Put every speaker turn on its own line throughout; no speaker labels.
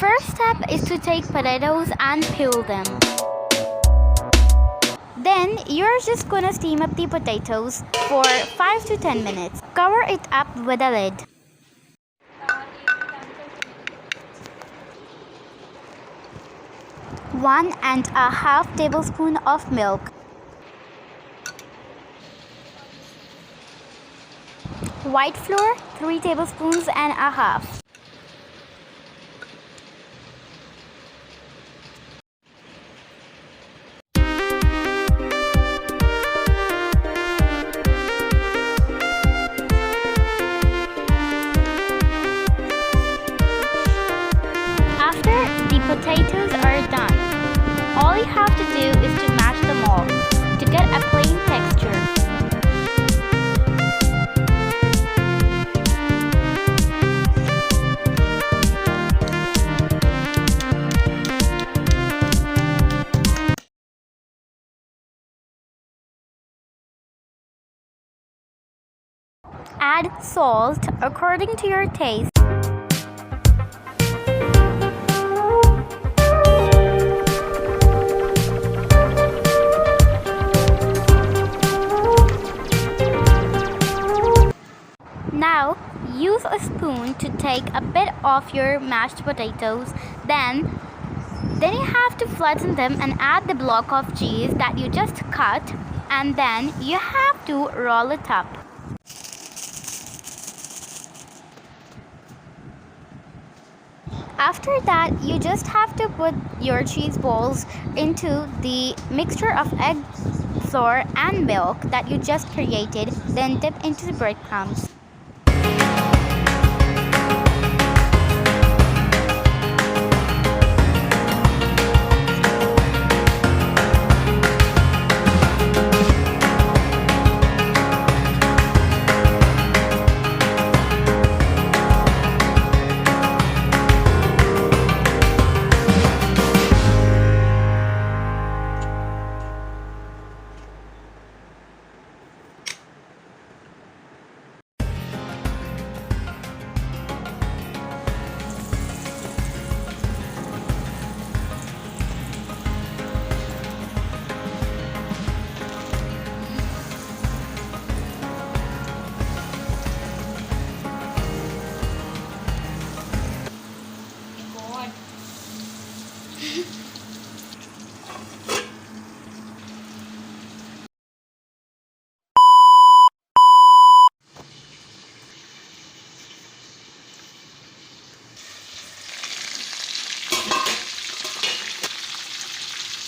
first step is to take potatoes and peel them. Then you're just gonna steam up the potatoes for 5 to 10 minutes. Cover it up with a lid. 1.5 tablespoons of milk. White flour, 3 tablespoons and a half. After the potatoes are done, all you have to do is to mash them all to get a plain texture. Add salt according to your taste. Now, use a spoon to take a bit of your mashed potatoes. Then you have to flatten them and add the block of cheese that you just cut, and then you have to roll it up. After that, you just have to put your cheese balls into the mixture of egg, flour and milk that you just created, then dip into the breadcrumbs.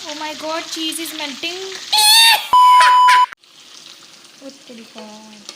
Oh my god, cheese is melting. What the god.